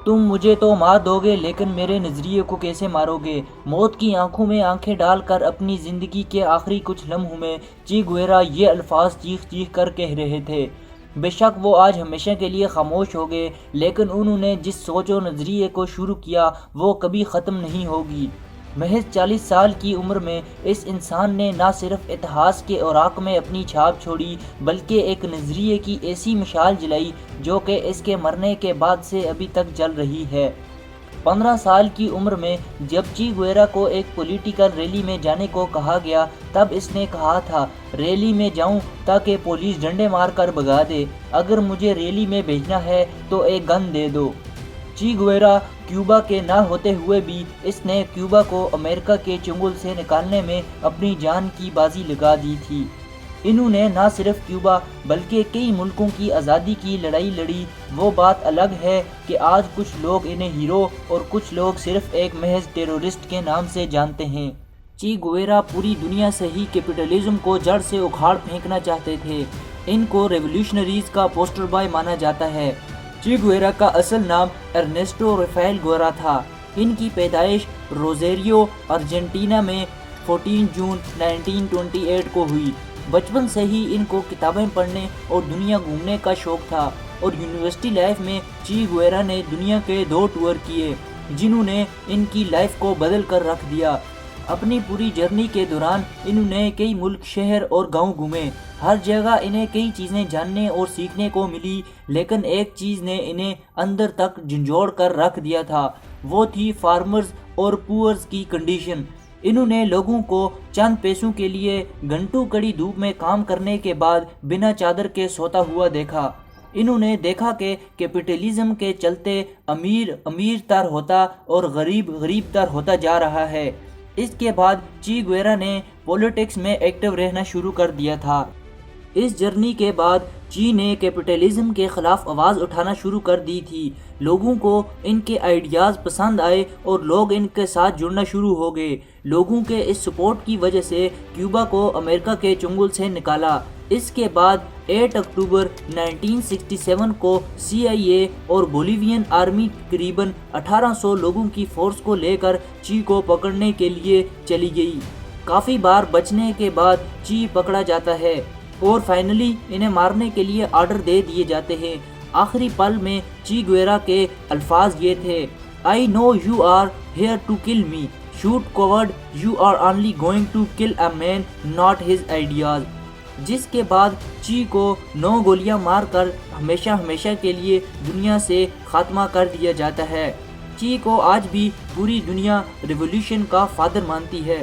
تم مجھے تو مار دو گے لیکن میرے نظریے کو کیسے مارو گے؟ موت کی آنکھوں میں آنکھیں ڈال کر اپنی زندگی کے آخری کچھ لمحوں میں چی گویرا یہ الفاظ چیخ چیخ کر کہہ رہے تھے۔ بے شک وہ آج ہمیشہ کے لیے خاموش ہو گئے، لیکن انہوں نے جس سوچ و نظریے کو شروع کیا وہ کبھی ختم نہیں ہوگی۔ محض 40 سال کی عمر میں اس انسان نے نہ صرف اتہاس کے اوراق میں اپنی چھاپ چھوڑی بلکہ ایک نظریے کی ایسی مشعل جلائی جو کہ اس کے مرنے کے بعد سے ابھی تک جل رہی ہے۔ 15 سال کی عمر میں جب چی گویرا کو ایک پولیٹیکل ریلی میں جانے کو کہا گیا تب اس نے کہا تھا، ریلی میں جاؤں تاکہ پولیس ڈنڈے مار کر بھگا دے، اگر مجھے ریلی میں بھیجنا ہے تو ایک گن دے دو۔ چی گویرا کیوبا کے نہ ہوتے ہوئے بھی اس نے کیوبا کو امریکہ کے چنگل سے نکالنے میں اپنی جان کی بازی لگا دی تھی۔ انہوں نے نہ صرف کیوبا بلکہ کئی ملکوں کی آزادی کی لڑائی لڑی۔ وہ بات الگ ہے کہ آج کچھ لوگ انہیں ہیرو اور کچھ لوگ صرف ایک محض ٹیرورسٹ کے نام سے جانتے ہیں۔ چی گویرا پوری دنیا سے ہی کیپٹلزم کو جڑ سے اکھاڑ پھینکنا چاہتے تھے۔ ان کو ریولیوشنریز کا پوسٹر بوائے مانا جاتا ہے۔ چی گویرا کا اصل نام ارنیسٹو رفائیل گویرا تھا۔ ان کی پیدائش روزیریو ارجنٹینا میں 14 جون 1928 کو ہوئی۔ بچپن سے ہی ان کو کتابیں پڑھنے اور دنیا گھومنے کا شوق تھا اور یونیورسٹی لائف میں چی گویرا نے دنیا کے 2 ٹور کیے جنہوں نے ان کی لائف کو بدل کر رکھ دیا۔ اپنی پوری جرنی کے دوران انہوں نے کئی ملک، شہر اور گاؤں گھومے۔ ہر جگہ انہیں کئی چیزیں جاننے اور سیکھنے کو ملی، لیکن ایک چیز نے انہیں اندر تک جھنجھوڑ کر رکھ دیا تھا، وہ تھی فارمرز اور پورز کی کنڈیشن۔ انہوں نے لوگوں کو چند پیسوں کے لیے گھنٹوں کڑی دھوپ میں کام کرنے کے بعد بنا چادر کے سوتا ہوا دیکھا۔ انہوں نے دیکھا کہ کیپٹلزم کے چلتے امیر امیر تر ہوتا اور غریب غریب تر ہوتا جا رہا ہے۔ اس کے بعد چی گویرا نے پولیٹکس میں ایکٹیو رہنا شروع کر دیا تھا۔ اس جرنی کے بعد چی نے کیپٹلزم کے خلاف آواز اٹھانا شروع کر دی تھی۔ لوگوں کو ان کے آئیڈیاز پسند آئے اور لوگ ان کے ساتھ جڑنا شروع ہو گئے۔ لوگوں کے اس سپورٹ کی وجہ سے کیوبا کو امریکہ کے چنگل سے نکالا۔ اس کے بعد 8 اکتوبر 1967 کو سی آئی اے اور بولیوین آرمی تقریباً 1800 لوگوں کی فورس کو لے کر چی کو پکڑنے کے لیے چلی گئی۔ کافی بار بچنے کے بعد چی پکڑا جاتا ہے اور فائنلی انہیں مارنے کے لیے آرڈر دے دیے جاتے ہیں۔ آخری پل میں چی گویرا کے الفاظ یہ تھے، I know you are here to kill me. Shoot coward, you are only going to kill a man, not his ideas. جس کے بعد چی کو 9 گولیاں مار کر ہمیشہ ہمیشہ کے لیے دنیا سے خاتمہ کر دیا جاتا ہے۔ چی کو آج بھی پوری دنیا ریولیوشن کا فادر مانتی ہے۔